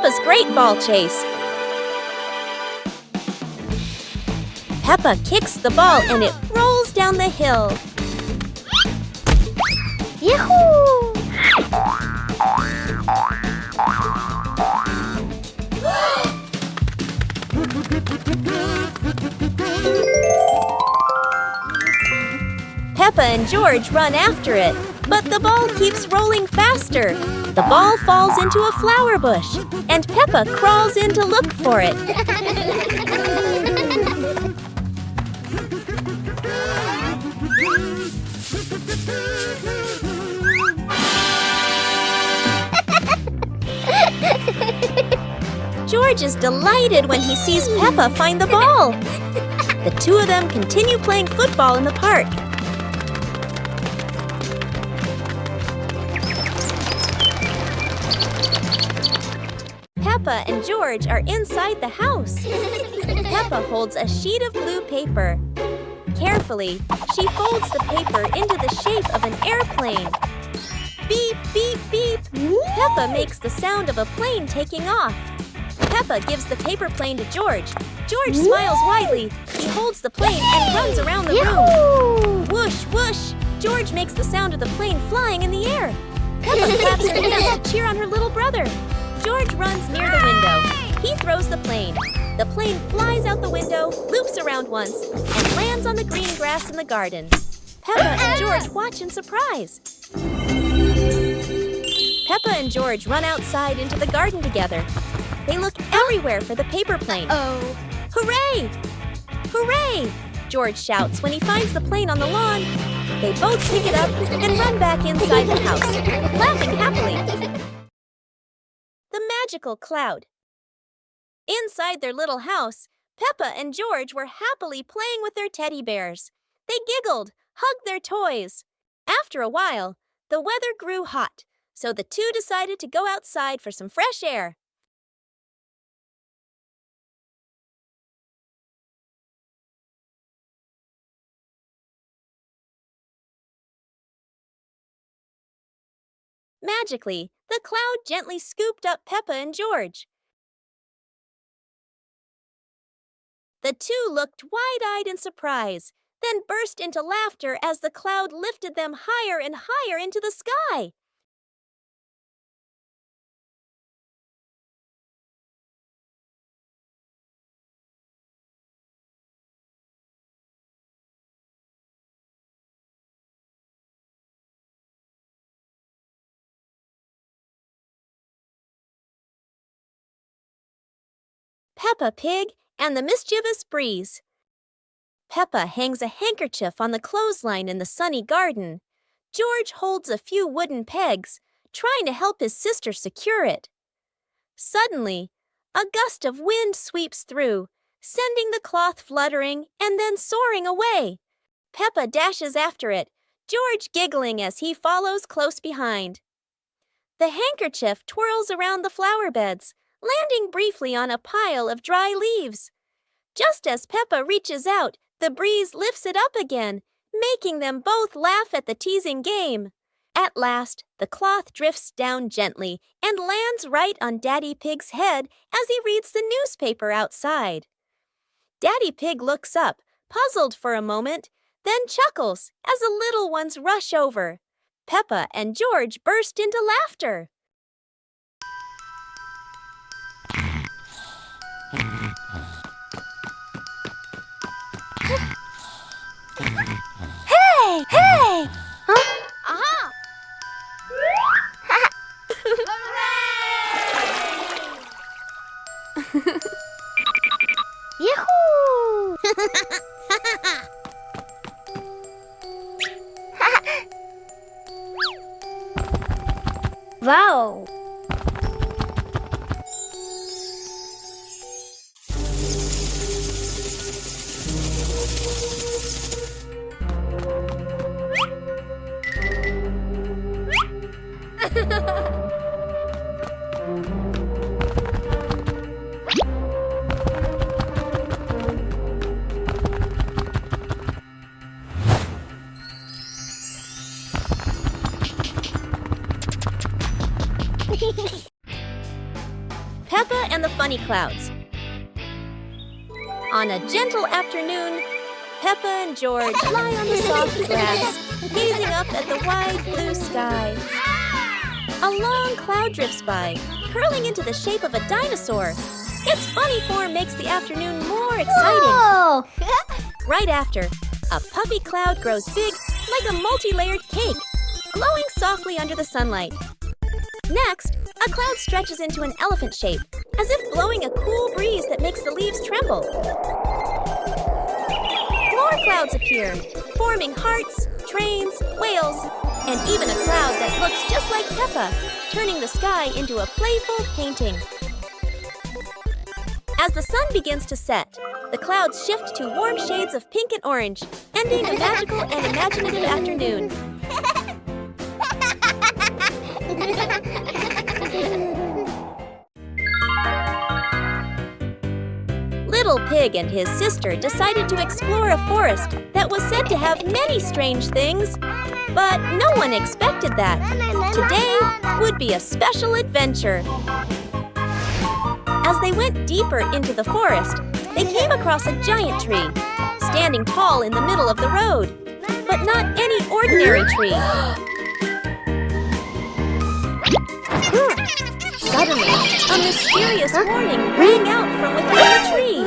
Peppa's great ball chase. Peppa kicks the ball and it rolls down the hill. Yahoo! Peppa and George run after it, but the ball keeps rolling faster. The ball falls into a flower bush, and Peppa crawls in to look for it. George is delighted when he sees Peppa find the ball. The two of them continue playing football in the park. Peppa and George are inside the house. Peppa holds a sheet of blue paper. Carefully, she folds the paper into the shape of an airplane. Beep, beep, beep! Peppa makes the sound of a plane taking off. Peppa gives the paper plane to George. George smiles widely. He holds the plane and runs around the room. Whoosh, whoosh! George makes the sound of the plane flying in the air. Peppa claps her hands to cheer on her little brother. George runs near the window. He throws the plane. The plane flies out the window, loops around once, and lands on the green grass in the garden. Peppa and George watch in surprise. Peppa and George run outside into the garden together. They look everywhere for the paper plane. Hooray! Hooray! George shouts when he finds the plane on the lawn. They both pick it up and run back inside the house, laughing happily. The magical cloud. Inside their little house, Peppa and George were happily playing with their teddy bears. They giggled, hugged their toys. After a while, the weather grew hot, so the two decided to go outside for some fresh air. Magically, the cloud gently scooped up Peppa and George. The two looked wide-eyed in surprise, then burst into laughter as the cloud lifted them higher and higher into the sky. Peppa Pig and the Mischievous Breeze. Peppa hangs a handkerchief on the clothesline in the sunny garden. George holds a few wooden pegs, trying to help his sister secure it. Suddenly, a gust of wind sweeps through, sending the cloth fluttering and then soaring away. Peppa dashes after it, George giggling as he follows close behind. The handkerchief twirls around the flower beds, landing briefly on a pile of dry leaves. Just as Peppa reaches out, the breeze lifts it up again, making them both laugh at the teasing game. At last, the cloth drifts down gently and lands right on Daddy Pig's head as he reads the newspaper outside. Daddy Pig looks up, puzzled for a moment, then chuckles as the little ones rush over. Peppa and George burst into laughter. Hey! Hey! Huh? Aha! Yahoo! Wow! Peppa and the Funny Clouds. On a gentle afternoon, Peppa and George lie on the soft grass, gazing up at the wide blue sky. A long cloud drifts by, curling into the shape of a dinosaur. Its funny form makes the afternoon more exciting. Whoa! Right after, a puffy cloud grows big like a multi-layered cake, glowing softly under the sunlight. Next, a cloud stretches into an elephant shape, as if blowing a cool breeze that makes the leaves tremble. More clouds appear, forming hearts, trains, whales, and even a cloud that looks just like Peppa, turning the sky into a playful painting. As the sun begins to set, the clouds shift to warm shades of pink and orange, ending a magical and imaginative afternoon. Little Pig and his sister decided to explore a forest that was said to have many strange things, but no one expected that. Today would be a special adventure. As they went deeper into the forest, they came across a giant tree, standing tall in the middle of the road. But not any ordinary tree. Suddenly, a mysterious warning rang out from within the tree.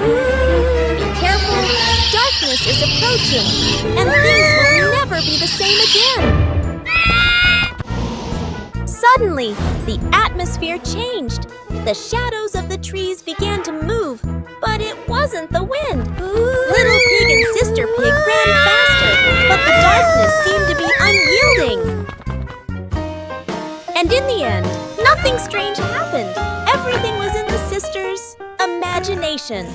Be careful, darkness is approaching, and things will never be the same again. Suddenly, the atmosphere changed. The shadows of the trees began to move, but it wasn't the wind. Little Pig and Sister Pig ran faster, but the darkness seemed to be unyielding. And in the end, nothing strange happened. Everything was in the sisters' imagination.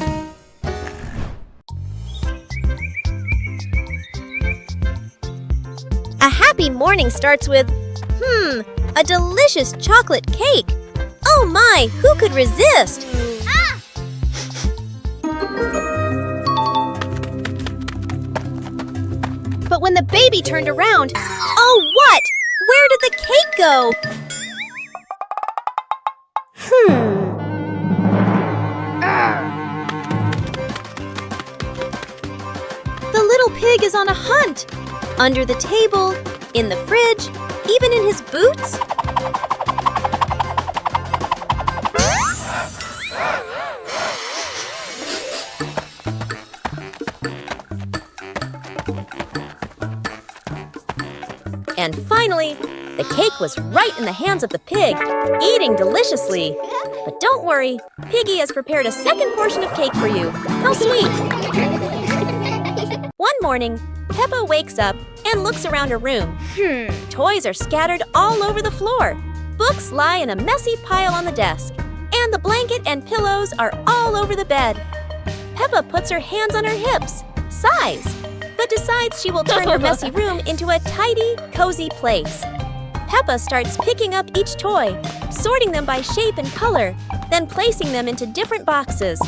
A happy morning starts with, a delicious chocolate cake. Oh my, who could resist? But when the baby turned around, oh what? Where did the cake go? The little pig is on a hunt. Under the table, in the fridge, even in his boots. And finally, the cake was right in the hands of the pig, eating deliciously. But don't worry, Piggy has prepared a second portion of cake for you. How sweet! One morning, Peppa wakes up and looks around her room. Toys are scattered all over the floor. Books lie in a messy pile on the desk. And the blanket and pillows are all over the bed. Peppa puts her hands on her hips, sighs, but decides she will turn her messy room into a tidy, cozy place. Peppa starts picking up each toy, sorting them by shape and color, then placing them into different boxes.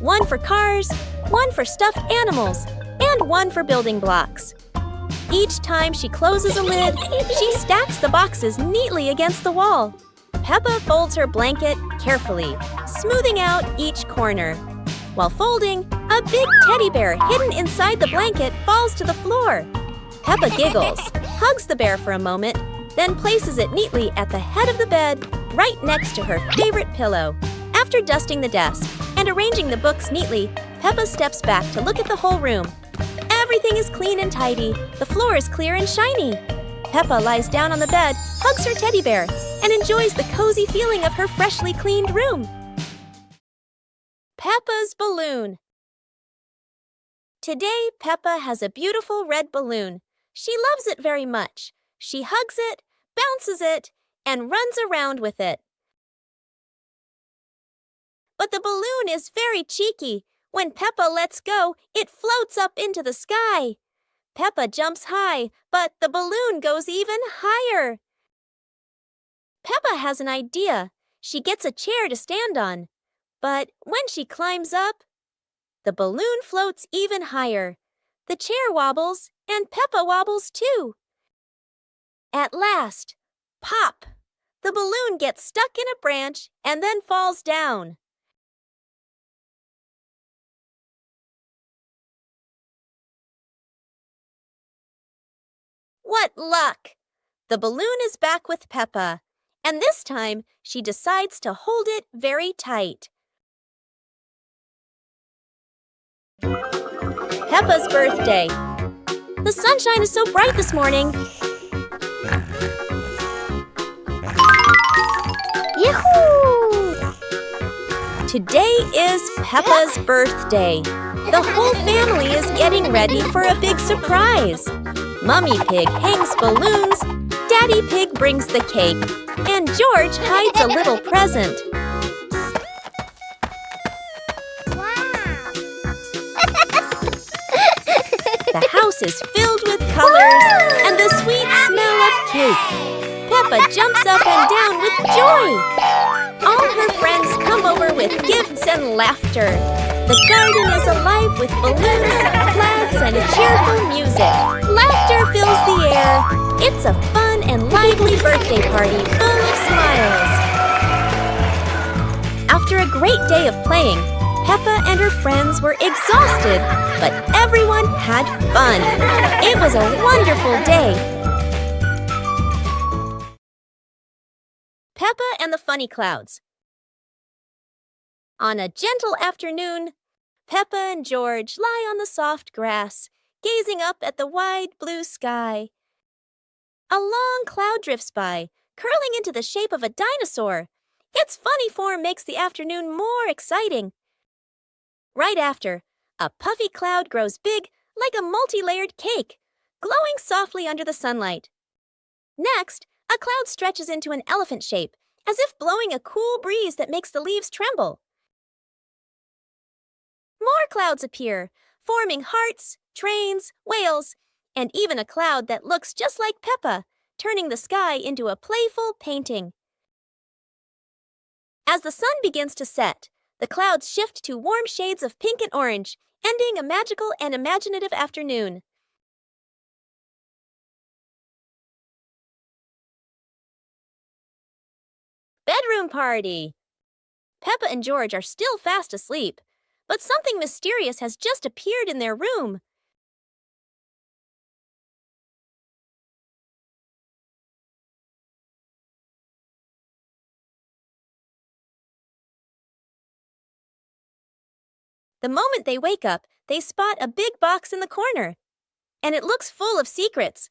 One for cars, one for stuffed animals, and one for building blocks. Each time she closes a lid, she stacks the boxes neatly against the wall. Peppa folds her blanket carefully, smoothing out each corner. While folding, a big teddy bear hidden inside the blanket falls to the floor. Peppa giggles, hugs the bear for a moment, then places it neatly at the head of the bed, right next to her favorite pillow. After dusting the desk and arranging the books neatly, Peppa steps back to look at the whole room. Everything is clean and tidy. The floor is clear and shiny. Peppa lies down on the bed, hugs her teddy bear, and enjoys the cozy feeling of her freshly cleaned room. Peppa's balloon. Today, Peppa has a beautiful red balloon. She loves it very much. She hugs it, bounces it, and runs around with it. But the balloon is very cheeky. When Peppa lets go, it floats up into the sky. Peppa jumps high, but the balloon goes even higher. Peppa has an idea. She gets a chair to stand on. But when she climbs up, the balloon floats even higher. The chair wobbles, and Peppa wobbles too. At last, pop! the balloon gets stuck in a branch and then falls down. What luck! The balloon is back with Peppa, and this time she decides to hold it very tight. Peppa's birthday. The sunshine is so bright this morning. Yahoo! Today is Peppa's birthday. The whole family is getting ready for a big surprise. Mummy Pig hangs balloons, Daddy Pig brings the cake, and George hides a little present. The house is filled with colors and the sweet smell of cake. Peppa jumps up and down with joy. All her friends come over with gifts and laughter. The garden is alive with balloons, flags, and cheerful music. Laughter fills the air. It's a fun and lively birthday party full of smiles. After a great day of playing, Peppa and her friends were exhausted, but everyone had fun. It was a wonderful day. Peppa and the Funny Clouds. On a gentle afternoon, Peppa and George lie on the soft grass, gazing up at the wide blue sky. A long cloud drifts by, curling into the shape of a dinosaur. Its funny form makes the afternoon more exciting. Right after, a puffy cloud grows big like a multi-layered cake, glowing softly under the sunlight. Next, a cloud stretches into an elephant shape, as if blowing a cool breeze that makes the leaves tremble. More clouds appear, forming hearts, trains, whales, and even a cloud that looks just like Peppa, turning the sky into a playful painting. As the sun begins to set, the clouds shift to warm shades of pink and orange, ending a magical and imaginative afternoon. Bedroom party! Peppa and George are still fast asleep, but something mysterious has just appeared in their room. The moment they wake up, they spot a big box in the corner, and it looks full of secrets.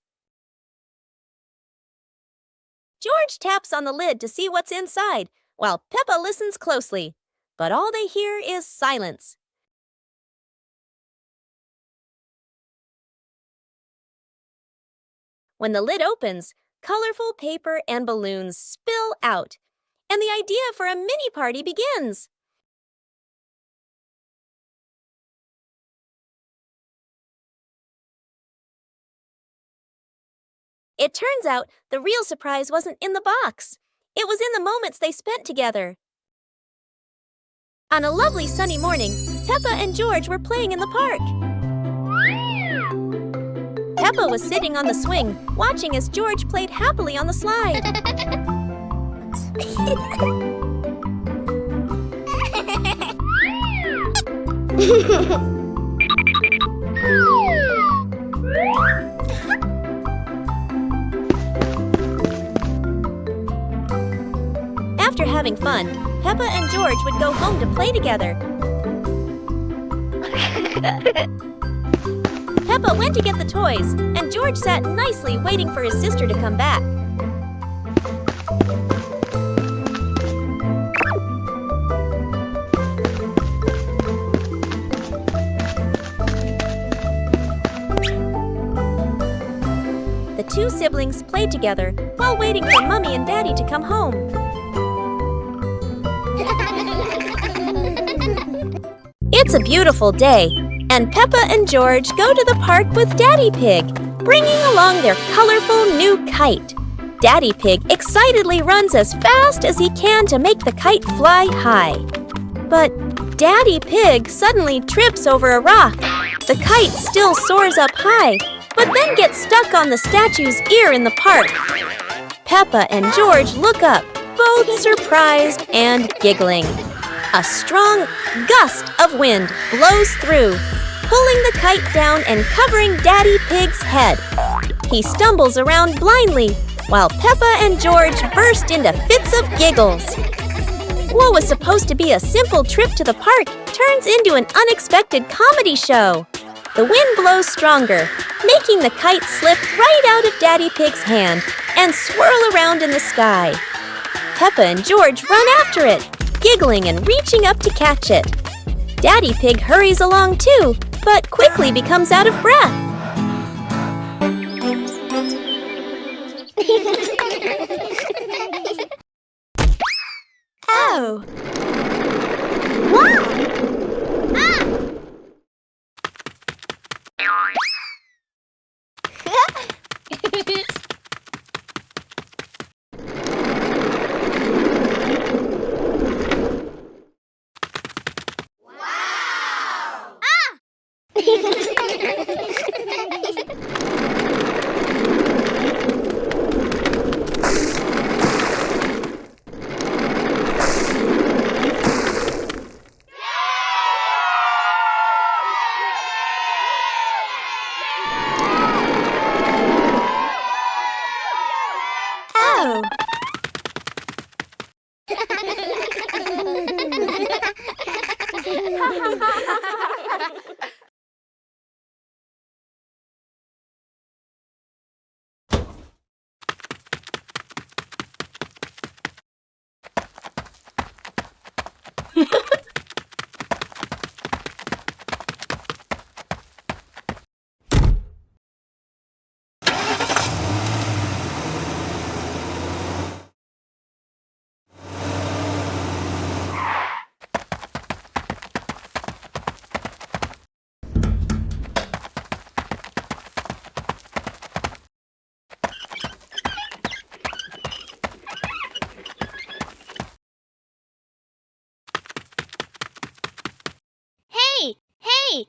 George taps on the lid to see what's inside, while Peppa listens closely, but all they hear is silence. When the lid opens, colorful paper and balloons spill out, and the idea for a mini party begins. It turns out the real surprise wasn't in the box. It was in the moments they spent together. On a lovely sunny morning, Peppa and George were playing in the park. Peppa was sitting on the swing, watching as George played happily on the slide. After having fun, Peppa and George would go home to play together. Peppa went to get the toys, and George sat nicely waiting for his sister to come back. The two siblings played together while waiting for Mummy and Daddy to come home. It's a beautiful day, and Peppa and George go to the park with Daddy Pig, bringing along their colorful new kite. Daddy Pig excitedly runs as fast as he can to make the kite fly high. But Daddy Pig suddenly trips over a rock. The kite still soars up high, but then gets stuck on the statue's ear in the park. Peppa and George look up, both surprised and giggling. A strong gust of wind blows through, pulling the kite down and covering Daddy Pig's head. He stumbles around blindly, while Peppa and George burst into fits of giggles. What was supposed to be a simple trip to the park turns into an unexpected comedy show. The wind blows stronger, making the kite slip right out of Daddy Pig's hand and swirl around in the sky. Peppa and George run after it, giggling and reaching up to catch it. Daddy Pig hurries along too, but quickly becomes out of breath. Oh! Wow! Oh! Hey! Hey!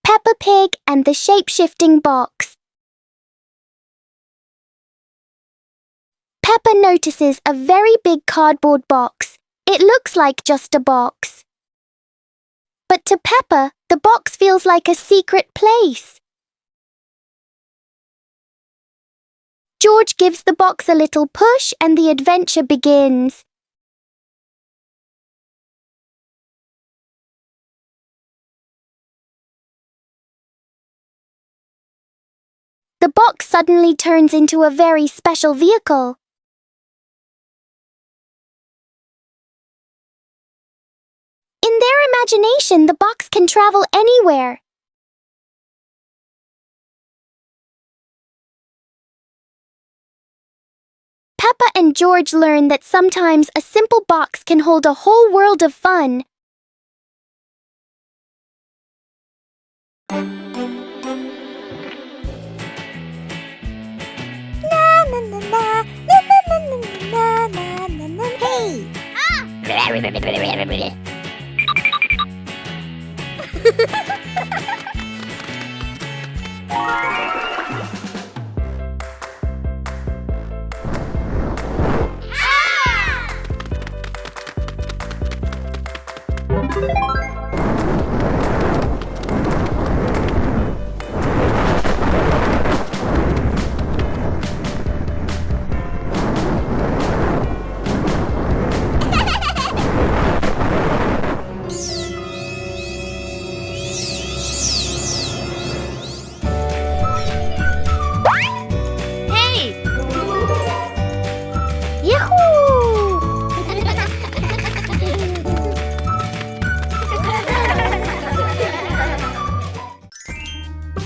Peppa Pig and the shape-shifting box. Peppa notices a very big cardboard box. It looks like just a box. But to Peppa, the box feels like a secret place. George gives the box a little push and the adventure begins. The box suddenly turns into a very special vehicle. In their imagination, the box can travel anywhere. Peppa and George learn that sometimes a simple box can hold a whole world of fun. Hey!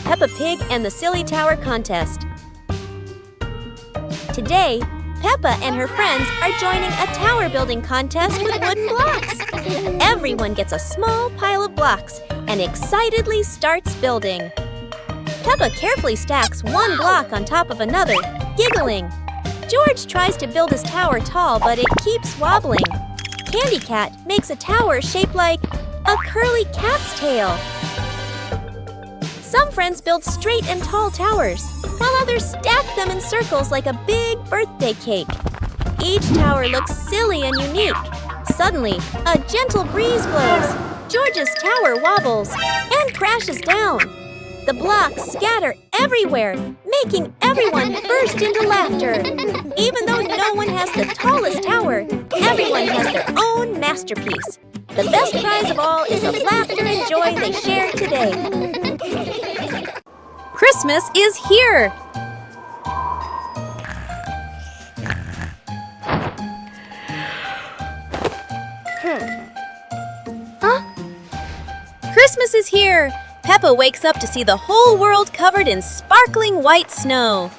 Peppa Pig and the Silly Tower Contest. Today, Peppa and her friends are joining a tower building contest with wooden blocks. Everyone gets a small pile of blocks, and excitedly starts building. Peppa carefully stacks one block on top of another, giggling. George tries to build his tower tall, but it keeps wobbling. Candy Cat makes a tower shaped like a curly cat's tail. Some friends build straight and tall towers, while others stack them in circles like a big birthday cake. Each tower looks silly and unique. Suddenly, a gentle breeze blows. George's tower wobbles and crashes down. The blocks scatter everywhere, making everyone burst into laughter. Even though no one has the tallest tower, everyone has their own masterpiece. The best prize of all is the laughter and joy they share today. Christmas is here! Christmas is here! Peppa wakes up to see the whole world covered in sparkling white snow.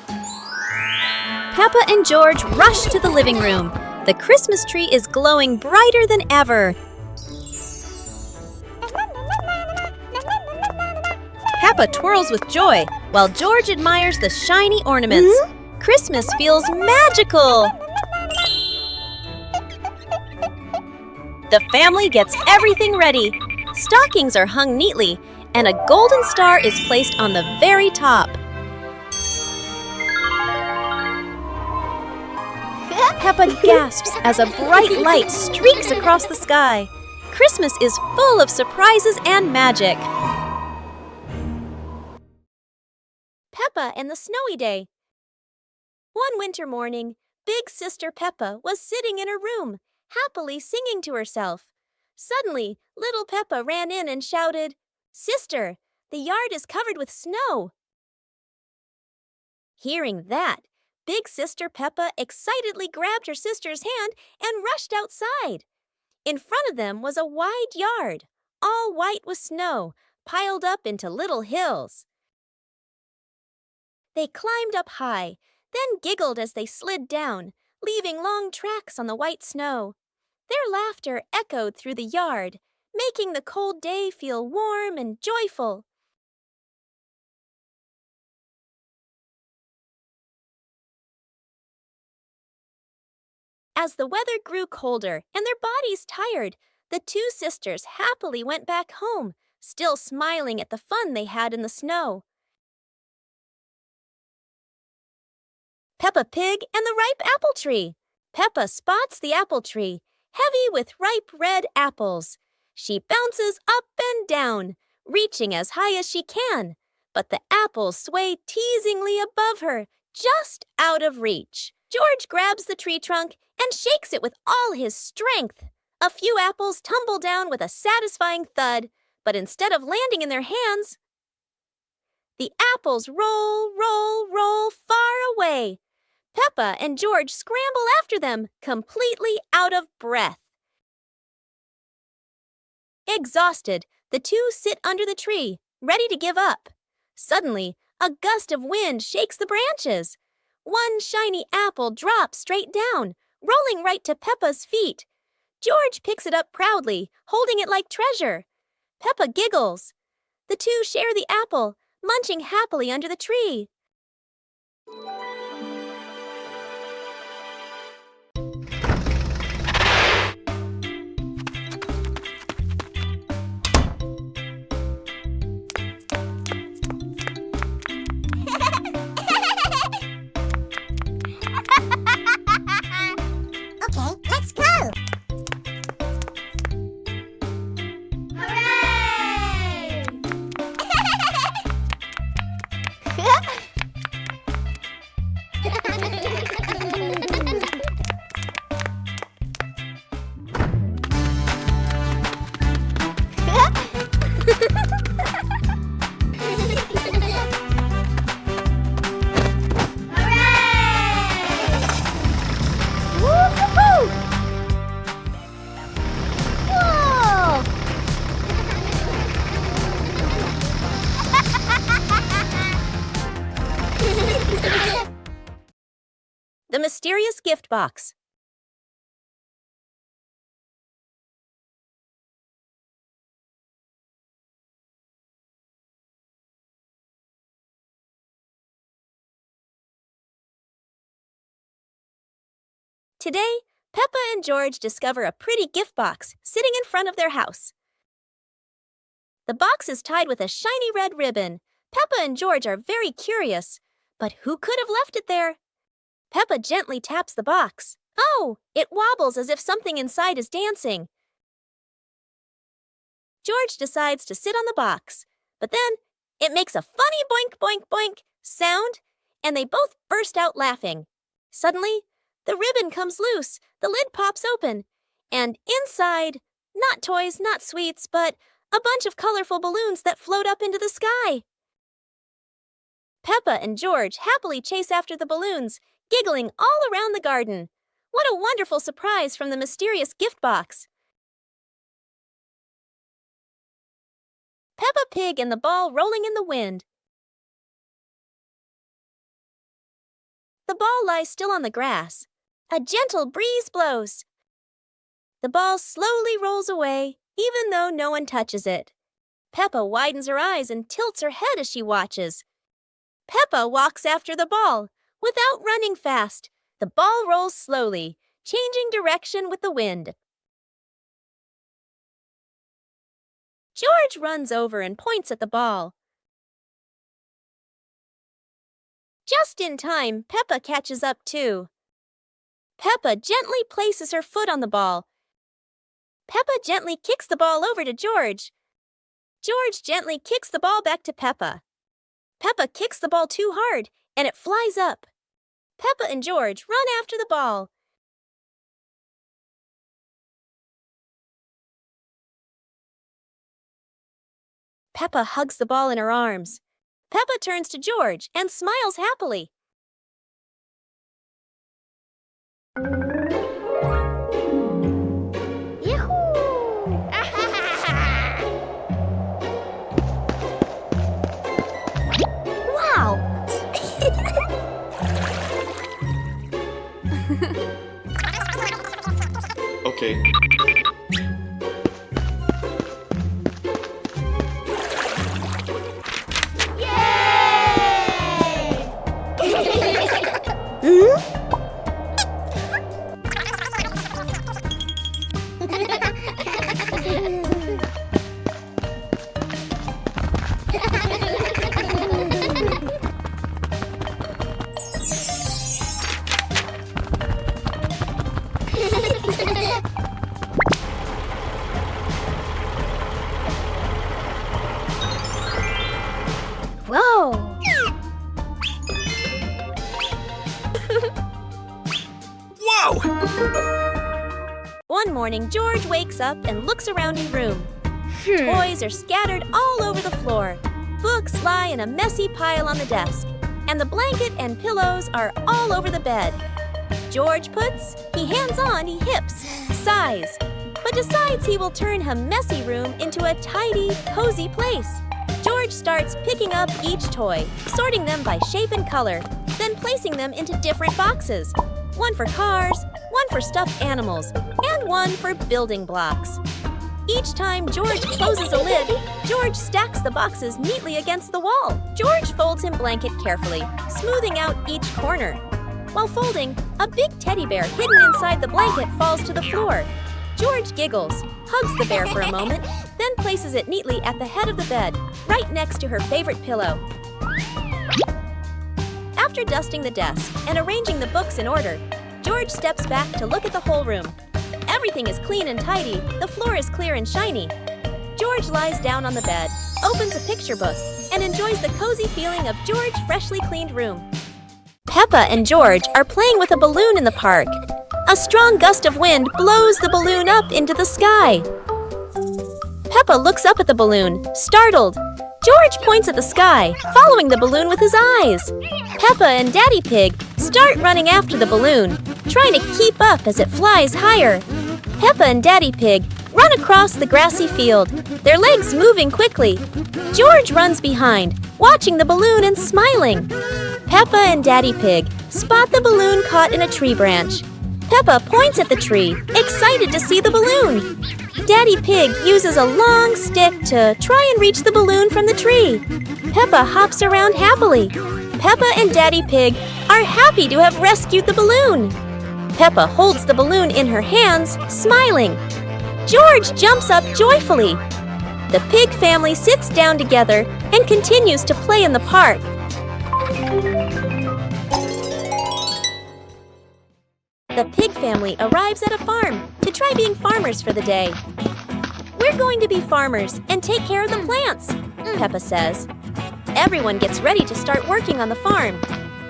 Peppa and George rush to the living room. The Christmas tree is glowing brighter than ever. Peppa twirls with joy, while George admires the shiny ornaments. Christmas feels magical! The family gets everything ready. Stockings are hung neatly, and a golden star is placed on the very top. Peppa gasps as a bright light streaks across the sky. Christmas is full of surprises and magic. Peppa and the Snowy Day. One winter morning, Big Sister Peppa was sitting in her room, happily singing to herself. Suddenly, little Peppa ran in and shouted, "Sister, the yard is covered with snow." Hearing that, Big Sister Peppa excitedly grabbed her sister's hand and rushed outside. In front of them was a wide yard, all white with snow, piled up into little hills. They climbed up high, then giggled as they slid down, leaving long tracks on the white snow. Their laughter echoed through the yard, making the cold day feel warm and joyful. As the weather grew colder and their bodies tired, the two sisters happily went back home, still smiling at the fun they had in the snow. Peppa Pig and the Ripe Apple Tree. Peppa spots the apple tree, heavy with ripe red apples. She bounces up and down, reaching as high as she can, but the apples sway teasingly above her, just out of reach. George grabs the tree trunk and shakes it with all his strength. A few apples tumble down with a satisfying thud, but instead of landing in their hands, the apples roll far away. Peppa and George scramble after them, completely out of breath. Exhausted, the two sit under the tree, ready to give up. Suddenly, a gust of wind shakes the branches. One shiny apple drops straight down, rolling right to Peppa's feet. George picks it up proudly, holding it like treasure. Peppa giggles. The two share the apple, munching happily under the tree. Okay, let's go! Hooray! The Mysterious Gift Box. Today, Peppa and George discover a pretty gift box sitting in front of their house. The box is tied with a shiny red ribbon. Peppa and George are very curious. But who could have left it there? Peppa gently taps the box. Oh, it wobbles as if something inside is dancing. George decides to sit on the box, but then it makes a funny boink, boink, boink sound, and they both burst out laughing. Suddenly, the ribbon comes loose, the lid pops open, and inside, not toys, not sweets, but a bunch of colorful balloons that float up into the sky. Peppa and George happily chase after the balloons, giggling all around the garden. What a wonderful surprise from the mysterious gift box! Peppa Pig and the ball rolling in the wind. The ball lies still on the grass. A gentle breeze blows. The ball slowly rolls away, even though no one touches it. Peppa widens her eyes and tilts her head as she watches. Peppa walks after the ball. Without running fast, the ball rolls slowly, changing direction with the wind. George runs over and points at the ball. Just in time, Peppa catches up too. Peppa gently places her foot on the ball. Peppa gently kicks the ball over to George. George gently kicks the ball back to Peppa. Peppa kicks the ball too hard, and it flies up. Peppa and George run after the ball. Peppa hugs the ball in her arms. Peppa turns to George and smiles happily. Wow! Okay. Whoa! Whoa! One morning, George wakes up and looks around his room. Toys are scattered all over the floor. Books lie in a messy pile on the desk. And the blanket and pillows are all over the bed. George puts, he hands on, he hips, sighs, but decides he will turn a messy room into a tidy, cozy place. George starts picking up each toy, sorting them by shape and color, then placing them into different boxes. One for cars, one for stuffed animals, and one for building blocks. Each time George closes a lid, George stacks the boxes neatly against the wall. George folds his blanket carefully, smoothing out each corner. While folding, a big teddy bear hidden inside the blanket falls to the floor. George giggles, hugs the bear for a moment, then places it neatly at the head of the bed, right next to her favorite pillow. After dusting the desk and arranging the books in order, George steps back to look at the whole room. Everything is clean and tidy, the floor is clear and shiny. George lies down on the bed, opens a picture book, and enjoys the cozy feeling of George's freshly cleaned room. Peppa and George are playing with a balloon in the park. A strong gust of wind blows the balloon up into the sky. Peppa looks up at the balloon, startled. George points at the sky, following the balloon with his eyes. Peppa and Daddy Pig start running after the balloon, trying to keep up as it flies higher. Peppa and Daddy Pig run across the grassy field, their legs moving quickly. George runs behind, watching the balloon and smiling. Peppa and Daddy Pig spot the balloon caught in a tree branch. Peppa points at the tree, excited to see the balloon. Daddy Pig uses a long stick to try and reach the balloon from the tree. Peppa hops around happily. Peppa and Daddy Pig are happy to have rescued the balloon. Peppa holds the balloon in her hands, smiling. George jumps up joyfully. The pig family sits down together and continues to play in the park. The pig family arrives at a farm to try being farmers for the day. We're going to be farmers and take care of the plants, Peppa says. Everyone gets ready to start working on the farm.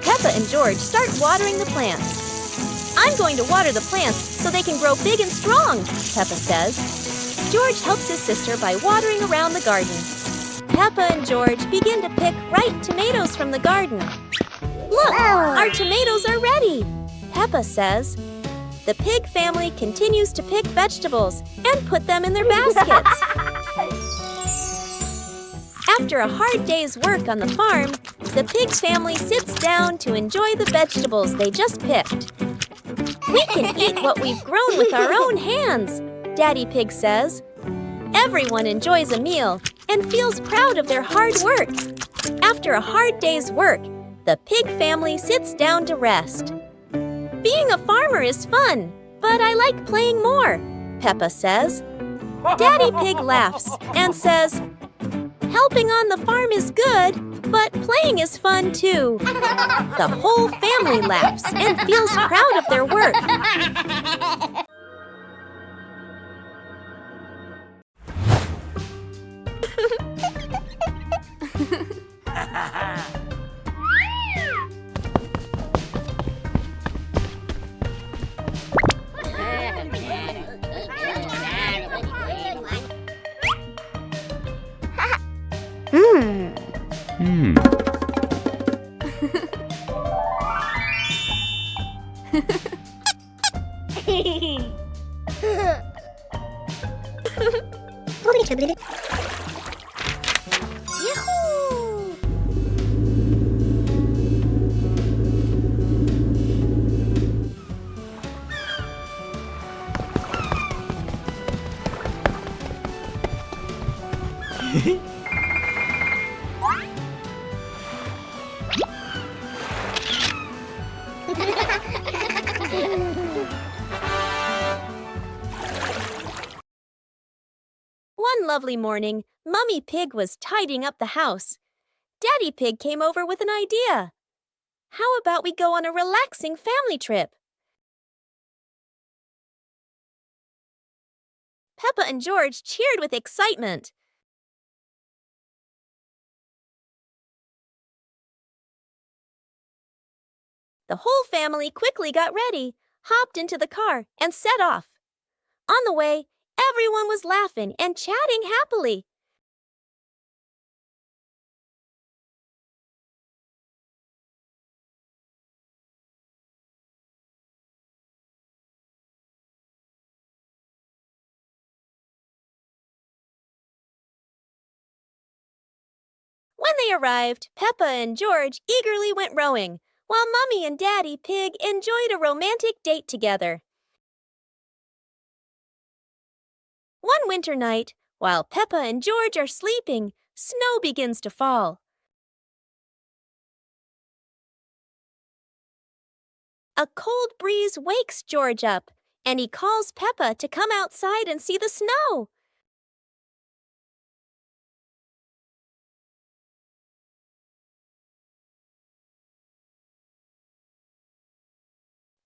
Peppa and George start watering the plants. I'm going to water the plants so they can grow big and strong, Peppa says. George helps his sister by watering around the garden. Peppa and George begin to pick ripe tomatoes from the garden. Look, our tomatoes are ready, Peppa says. The pig family continues to pick vegetables and put them in their baskets. After a hard day's work on the farm, the pig family sits down to enjoy the vegetables they just picked. We can eat what we've grown with our own hands, Daddy Pig says. Everyone enjoys a meal and feels proud of their hard work. After a hard day's work, the pig family sits down to rest. Being a farmer is fun, but I like playing more, Peppa says. Daddy Pig laughs and says, helping on the farm is good, but playing is fun too. The whole family laughs and feels proud of their work. One lovely morning, Mummy Pig was tidying up the house. Daddy Pig came over with an idea. How about we go on a relaxing family trip? Peppa and George cheered with excitement. The whole family quickly got ready, hopped into the car, and set off. On the way, everyone was laughing and chatting happily. When they arrived, Peppa and George eagerly went rowing, while Mummy and Daddy Pig enjoyed a romantic date together. One winter night, while Peppa and George are sleeping, snow begins to fall. A cold breeze wakes George up, and he calls Peppa to come outside and see the snow.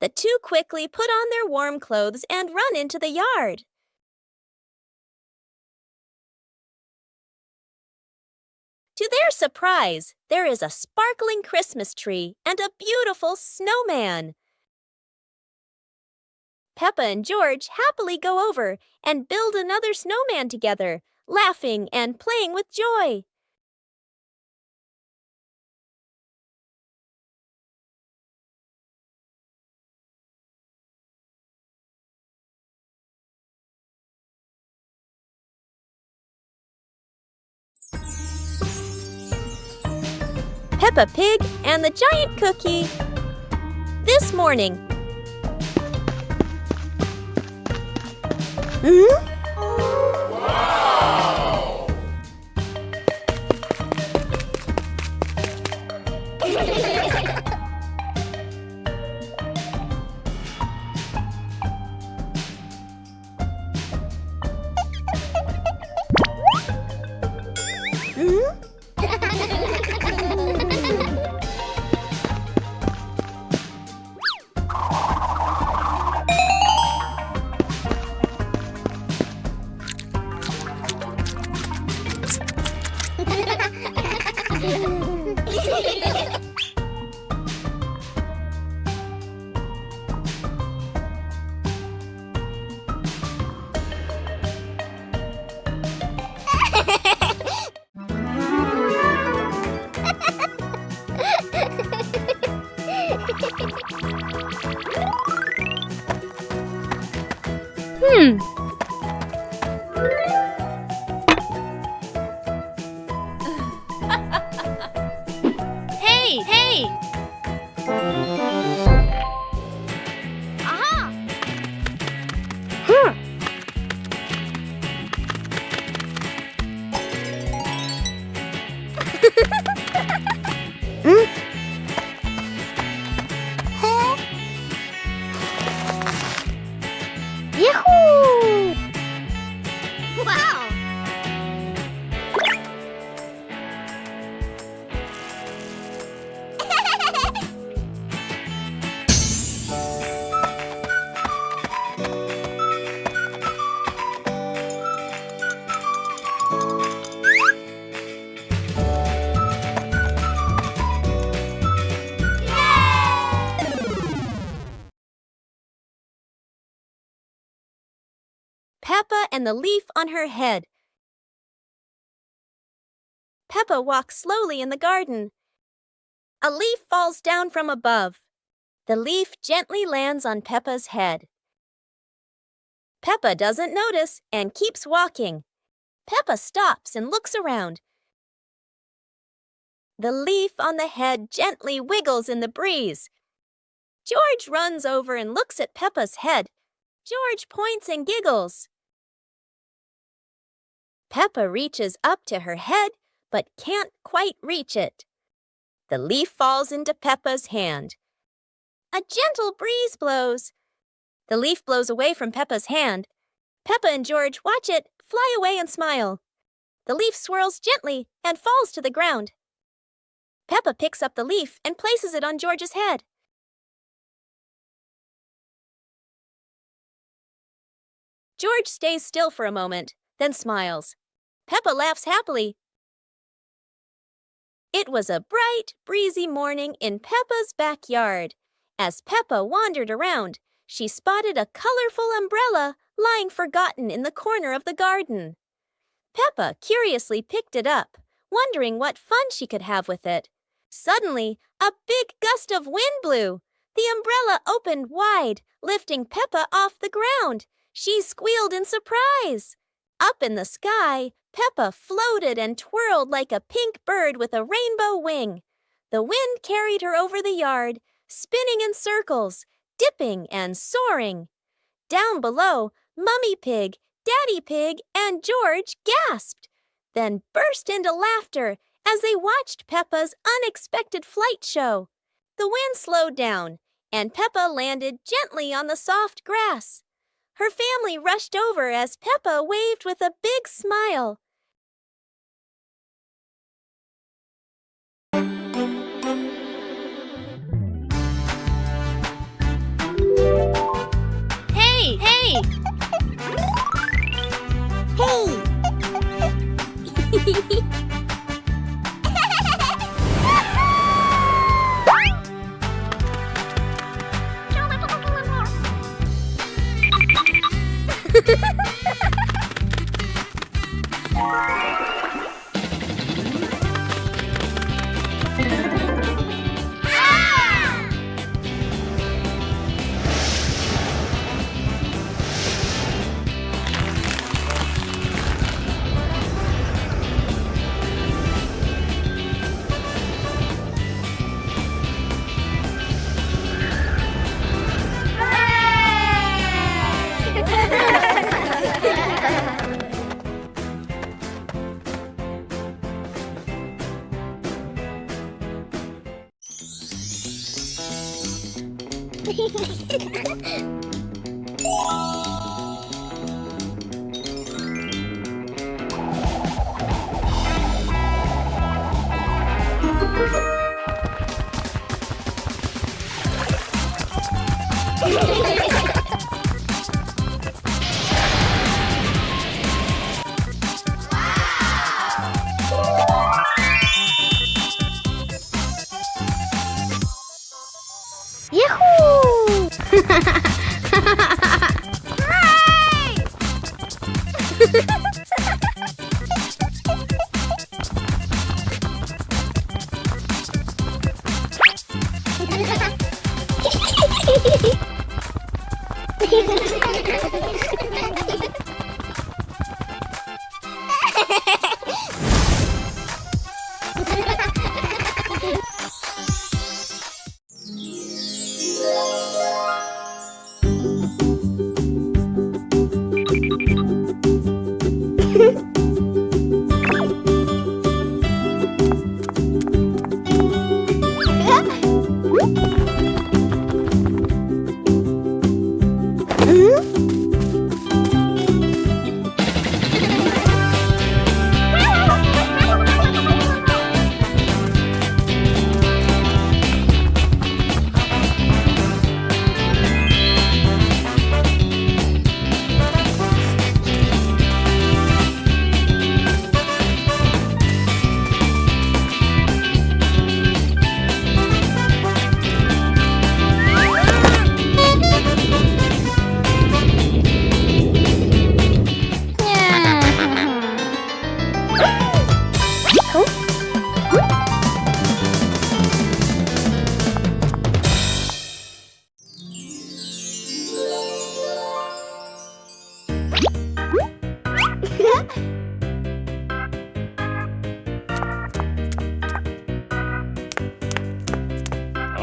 The two quickly put on their warm clothes and run into the yard. To their surprise, there is a sparkling Christmas tree and a beautiful snowman. Peppa and George happily go over and build another snowman together, laughing and playing with joy. Peppa Pig and the Giant Cookie. This morning. Wow! Hey, hey! Aha! Yahoo! Wow! Peppa and the leaf on her head. Peppa walks slowly in the garden. A leaf falls down from above. The leaf gently lands on Peppa's head. Peppa doesn't notice and keeps walking. Peppa stops and looks around. The leaf on the head gently wiggles in the breeze. George runs over and looks at Peppa's head. George points and giggles. Peppa reaches up to her head, but can't quite reach it. The leaf falls into Peppa's hand. A gentle breeze blows. The leaf blows away from Peppa's hand. Peppa and George watch it fly away and smile. The leaf swirls gently and falls to the ground. Peppa picks up the leaf and places it on George's head. George stays still for a moment, then smiles. Peppa laughs happily. It was a bright, breezy morning in Peppa's backyard. As Peppa wandered around, she spotted a colorful umbrella lying forgotten in the corner of the garden. Peppa curiously picked it up, wondering what fun she could have with it. Suddenly, a big gust of wind blew. The umbrella opened wide, lifting Peppa off the ground. She squealed in surprise. Up in the sky, Peppa floated and twirled like a pink bird with a rainbow wing. The wind carried her over the yard, spinning in circles, dipping and soaring. Down below, Mummy Pig, Daddy Pig, and George gasped, then burst into laughter as they watched Peppa's unexpected flight show. The wind slowed down, and Peppa landed gently on the soft grass. Her family rushed over as Peppa waved with a big smile. Hey, hey! Hey! Yahoo!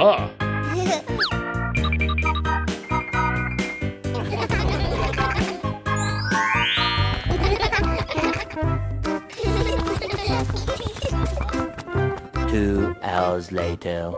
Ah. 2 hours later.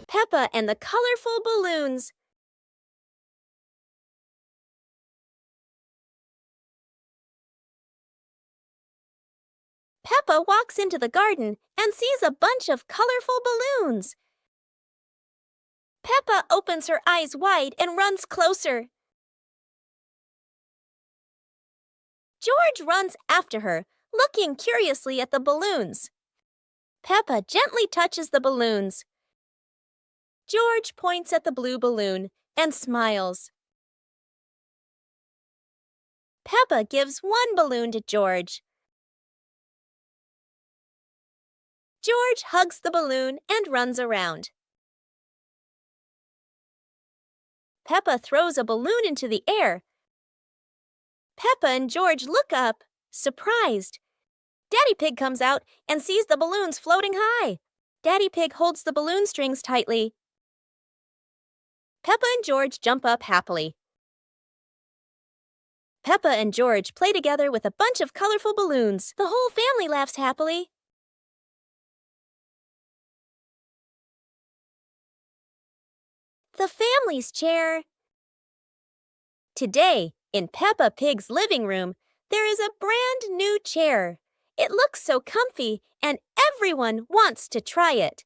Peppa and the colorful balloons. Peppa walks into the garden and sees a bunch of colorful balloons. Peppa opens her eyes wide and runs closer. George runs after her, looking curiously at the balloons. Peppa gently touches the balloons. George points at the blue balloon and smiles. Peppa gives one balloon to George. George hugs the balloon and runs around. Peppa throws a balloon into the air. Peppa and George look up, surprised. Daddy Pig comes out and sees the balloons floating high. Daddy Pig holds the balloon strings tightly. Peppa and George jump up happily. Peppa and George play together with a bunch of colorful balloons. The whole family laughs happily. The family's chair. Today, in Peppa Pig's living room, there is a brand new chair. It looks so comfy, and everyone wants to try it.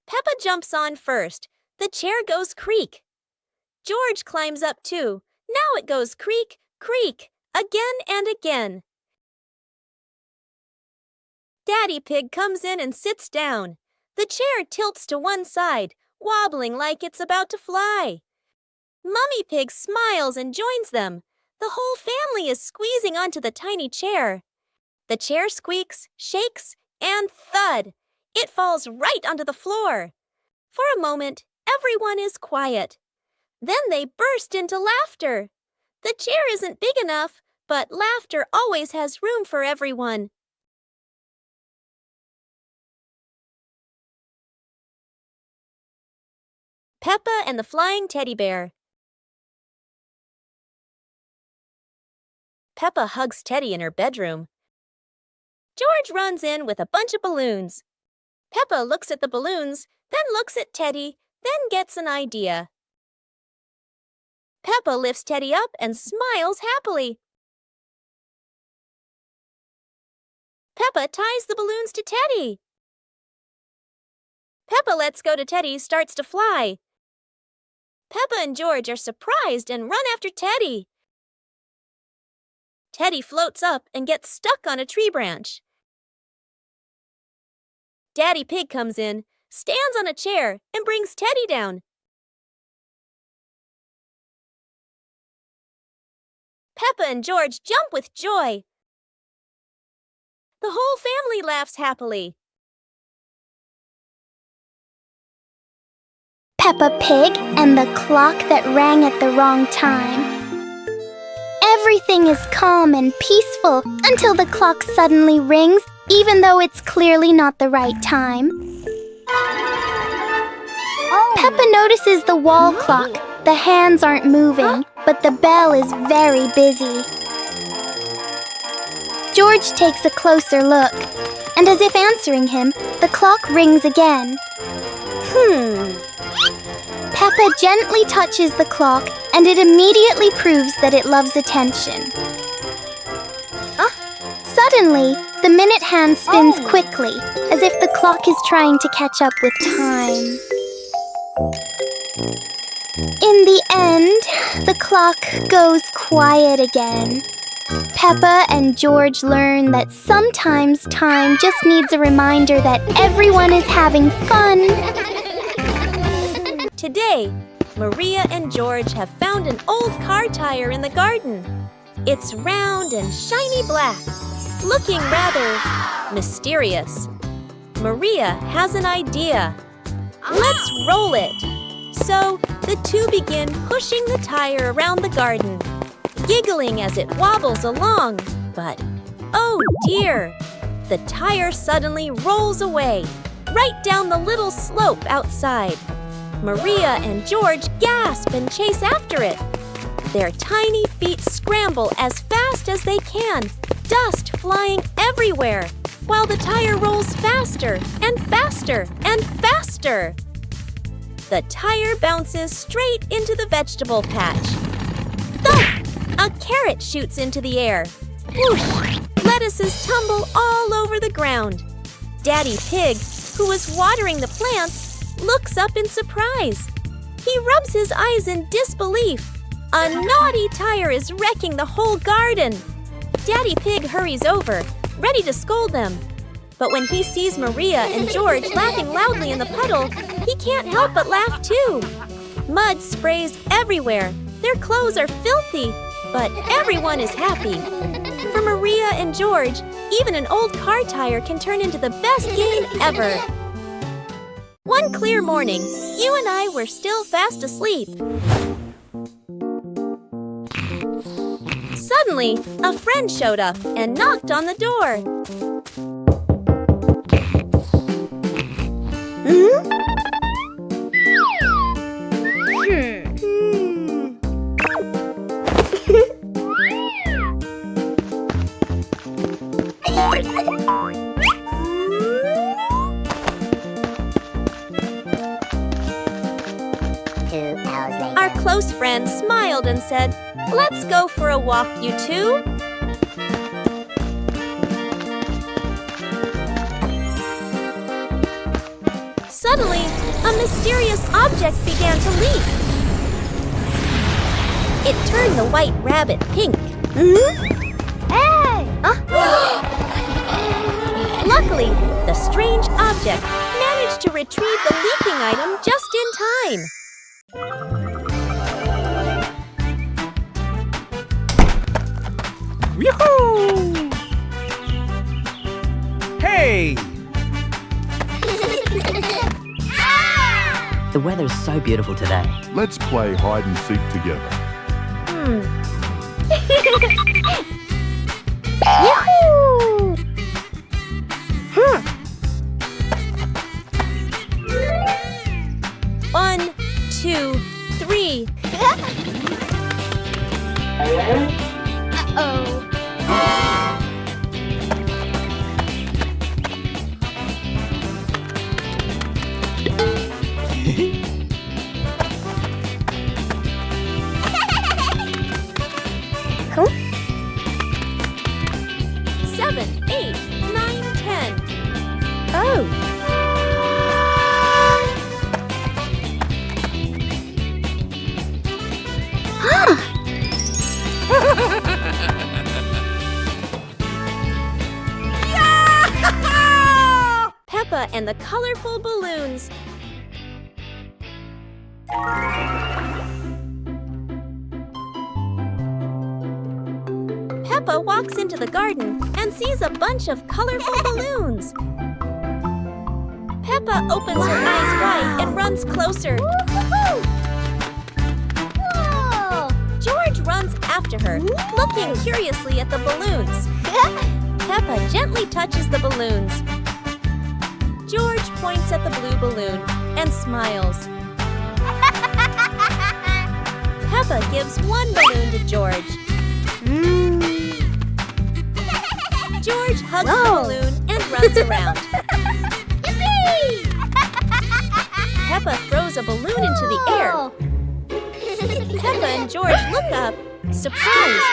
Peppa jumps on first. The chair goes creak. George climbs up too. Now it goes creak, creak, again and again. Daddy Pig comes in and sits down. The chair tilts to one side, wobbling like it's about to fly. Mummy Pig smiles and joins them. The whole family is squeezing onto the tiny chair. The chair squeaks, shakes, and thud! It falls right onto the floor. For a moment, everyone is quiet. Then they burst into laughter. The chair isn't big enough, but laughter always has room for everyone. Peppa and the Flying Teddy Bear. Peppa hugs Teddy in her bedroom. George runs in with a bunch of balloons. Peppa looks at the balloons, then looks at Teddy, then gets an idea. Peppa lifts Teddy up and smiles happily. Peppa ties the balloons to Teddy. Peppa lets go to Teddy, starts to fly. Peppa and George are surprised and run after Teddy. Teddy floats up and gets stuck on a tree branch. Daddy Pig comes in, stands on a chair, and brings Teddy down. Peppa and George jump with joy. The whole family laughs happily. Peppa Pig and the clock that rang at the wrong time. Everything is calm and peaceful until the clock suddenly rings, even though it's clearly not the right time. Peppa notices the wall clock. The hands aren't moving, but the bell is very busy. George takes a closer look, and as if answering him, the clock rings again. Peppa gently touches the clock, and it immediately proves that it loves attention. Suddenly, the minute hand spins quickly, as if the clock is trying to catch up with time. In the end, the clock goes quiet again. Peppa and George learn that sometimes time just needs a reminder that everyone is having fun. Today, Maria and George have found an old car tire in the garden. It's round and shiny black, looking rather mysterious. Maria has an idea. Let's roll it. So the two begin pushing the tire around the garden, giggling as it wobbles along. But, oh dear, the tire suddenly rolls away, right down the little slope outside. Maria and George gasp and chase after it. Their tiny feet scramble as fast as they can, dust flying everywhere, while the tire rolls faster and faster and faster. The tire bounces straight into the vegetable patch. Thump! A carrot shoots into the air. Whoosh! Lettuces tumble all over the ground. Daddy Pig, who was watering the plants, looks up in surprise. He rubs his eyes in disbelief. A naughty tire is wrecking the whole garden. Daddy Pig hurries over, ready to scold them. But when he sees Maria and George laughing loudly in the puddle, he can't help but laugh too. Mud sprays everywhere. Their clothes are filthy, but everyone is happy. For Maria and George, even an old car tire can turn into the best game ever. One clear morning, you and I were still fast asleep. Suddenly, a friend showed up and knocked on the door. Our close friend smiled and said, "Let's go for a walk, you two." Suddenly, a mysterious object began to leak. It turned the white rabbit pink. Hey! Luckily, the strange object managed to retrieve the leaking item just in time. Yoo-hoo! Hey! The weather's so beautiful today. Let's play hide and seek together. Yahoo! 1, 2, 3. Peppa and the colorful balloons. Peppa walks into the garden and sees a bunch of colorful balloons. Peppa opens her eyes wide and runs closer. Whoa! George runs after her, looking curiously at the balloons. Peppa gently touches the balloons. George points at the blue balloon and smiles. Peppa gives one balloon to George. George hugs the balloon and runs around. Peppa throws a balloon into the air. Peppa and George look up, surprised.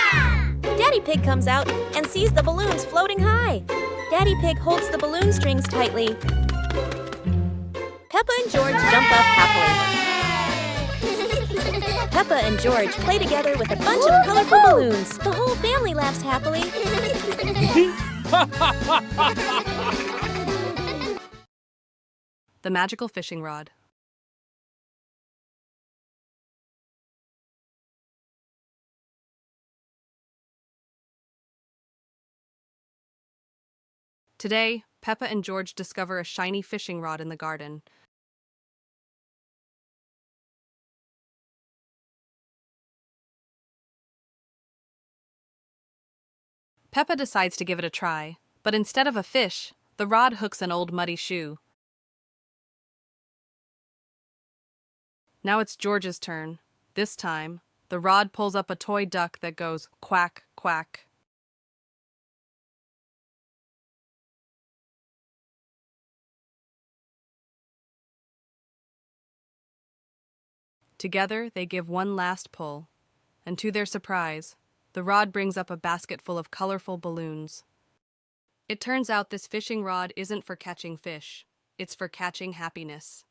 Daddy Pig comes out and sees the balloons floating high. Daddy Pig holds the balloon strings tightly. Peppa and George jump up happily. Peppa and George play together with a bunch of colorful balloons. The whole family laughs happily. The magical fishing rod. Today, Peppa and George discover a shiny fishing rod in the garden. Peppa decides to give it a try, but instead of a fish, the rod hooks an old muddy shoe. Now it's George's turn. This time, the rod pulls up a toy duck that goes quack, quack. Together, they give one last pull, and to their surprise, the rod brings up a basket full of colorful balloons. It turns out this fishing rod isn't for catching fish, it's for catching happiness.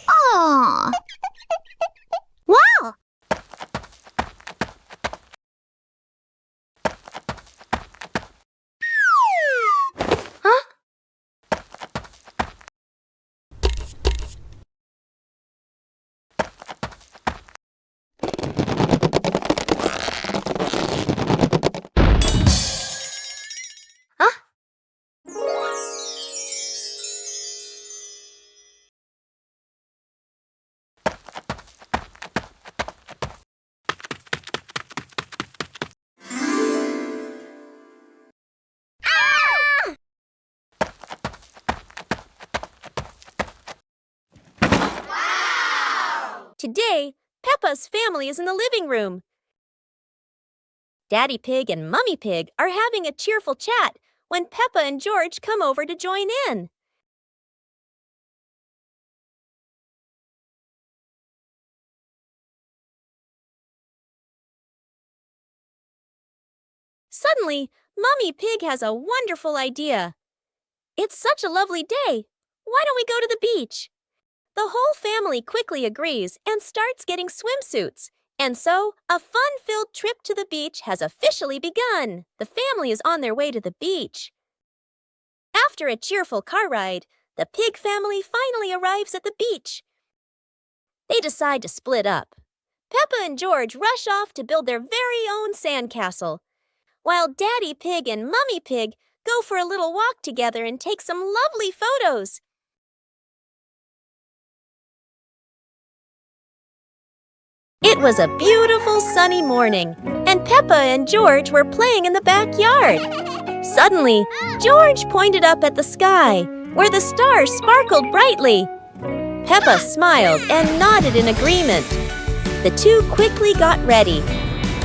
Aw. Wow! Huh? Today, Peppa's family is in the living room. Daddy Pig and Mummy Pig are having a cheerful chat when Peppa and George come over to join in. Suddenly, Mummy Pig has a wonderful idea. It's such a lovely day. Why don't we go to the beach? The whole family quickly agrees and starts getting swimsuits. And so, a fun-filled trip to the beach has officially begun. The family is on their way to the beach. After a cheerful car ride, the Pig family finally arrives at the beach. They decide to split up. Peppa and George rush off to build their very own sandcastle, while Daddy Pig and Mummy Pig go for a little walk together and take some lovely photos. It was a beautiful sunny morning, and Peppa and George were playing in the backyard. Suddenly, George pointed up at the sky, where the stars sparkled brightly. Peppa smiled and nodded in agreement. The two quickly got ready.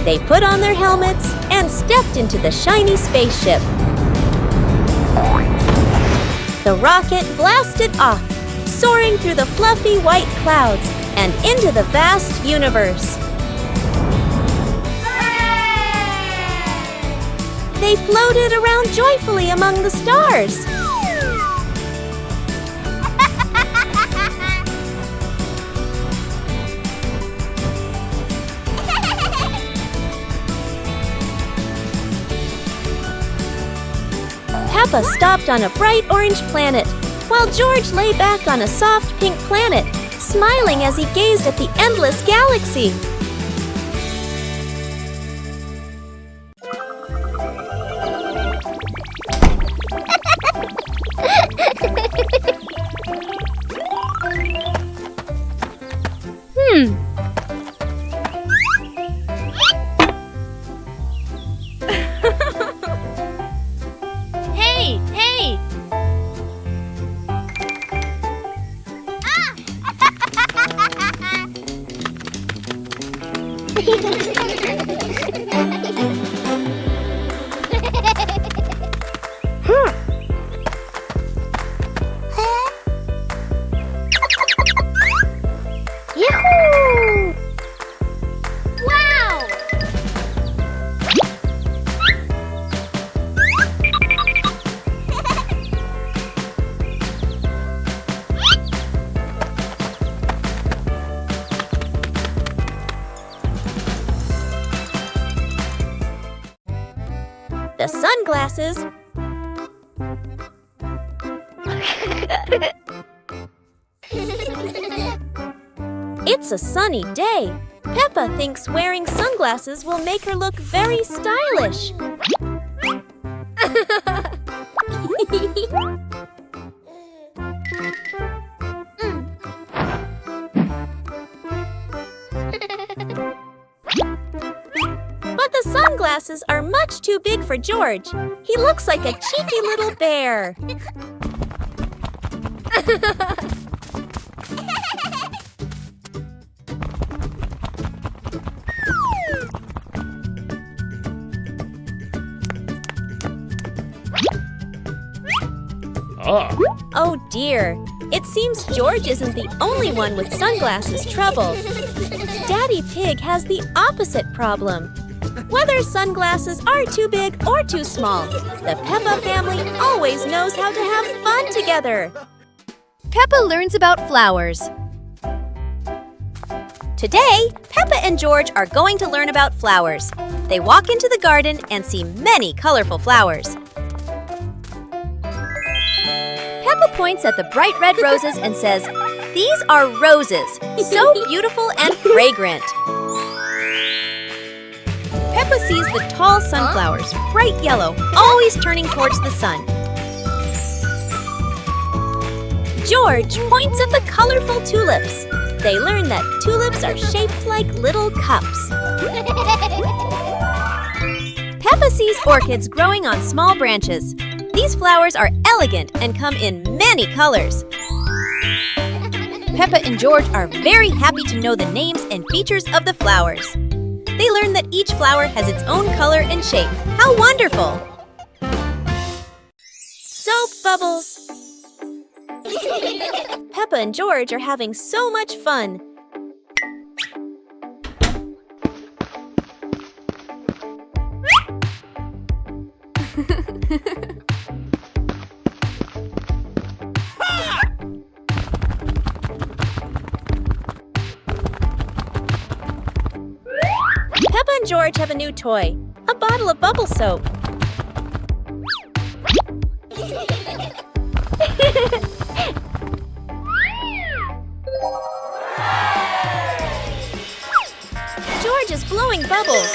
They put on their helmets and stepped into the shiny spaceship. The rocket blasted off, soaring through the fluffy white clouds and into the vast universe. They floated around joyfully among the stars. Peppa stopped on a bright orange planet, while George lay back on a soft pink planet, smiling as he gazed at the endless galaxy. Hey, hey! Yahoo! Wow! The sunglasses. It's a sunny day. Peppa thinks wearing sunglasses will make her look very stylish. But the sunglasses are much too big for George. He looks like a cheeky little bear. Oh dear, it seems George isn't the only one with sunglasses trouble. Daddy Pig has the opposite problem. Whether sunglasses are too big or too small, the Peppa family always knows how to have fun together. Peppa learns about flowers. Today, Peppa and George are going to learn about flowers. They walk into the garden and see many colorful flowers. Peppa points at the bright red roses and says, "These are roses, so beautiful and fragrant." Peppa sees the tall sunflowers, bright yellow, always turning towards the sun. George points at the colorful tulips. They learn that tulips are shaped like little cups. Peppa sees orchids growing on small branches. These flowers are elegant and come in many colors. Peppa and George are very happy to know the names and features of the flowers. They learn that each flower has its own color and shape. How wonderful! Soap bubbles! Peppa and George are having so much fun. Peppa and George have a new toy, a bottle of bubble soap. George is blowing bubbles.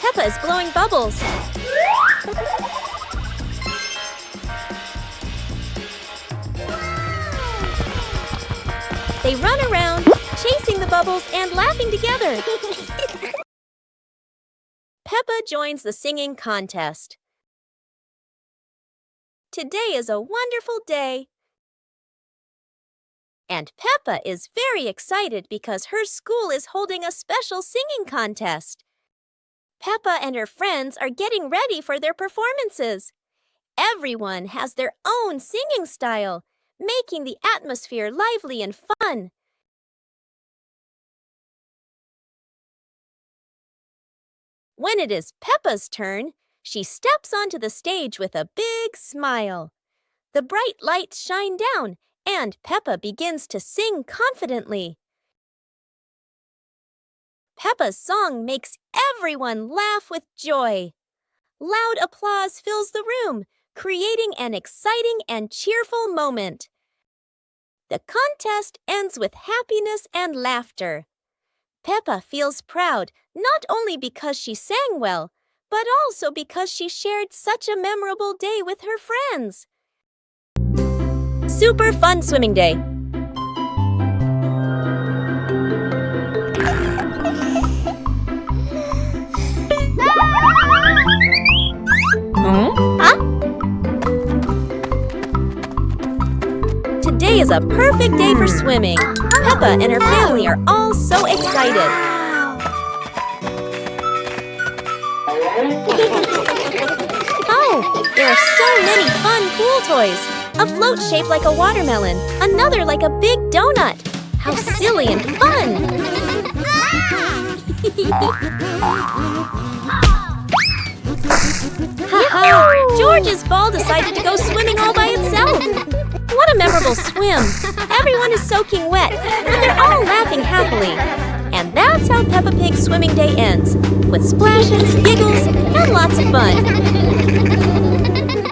Peppa is blowing bubbles. They run around, chasing the bubbles and laughing together. Peppa joins the singing contest. Today is a wonderful day. And Peppa is very excited because her school is holding a special singing contest. Peppa and her friends are getting ready for their performances. Everyone has their own singing style, making the atmosphere lively and fun. When it is Peppa's turn, she steps onto the stage with a big smile. The bright lights shine down, and Peppa begins to sing confidently. Peppa's song makes everyone laugh with joy. Loud applause fills the room, creating an exciting and cheerful moment. The contest ends with happiness and laughter. Peppa feels proud not only because she sang well, but also because she shared such a memorable day with her friends. Super fun swimming day. Today is a perfect day for swimming. Peppa and her family are all so excited. Oh, there are so many fun pool toys. A float shaped like a watermelon, another like a big donut. How silly and fun! Ha-ha! George's ball decided to go swimming all by itself. What a memorable swim! Everyone is soaking wet, but they're all laughing happily. And that's how Peppa Pig's swimming day ends, with splashes, giggles, and lots of fun.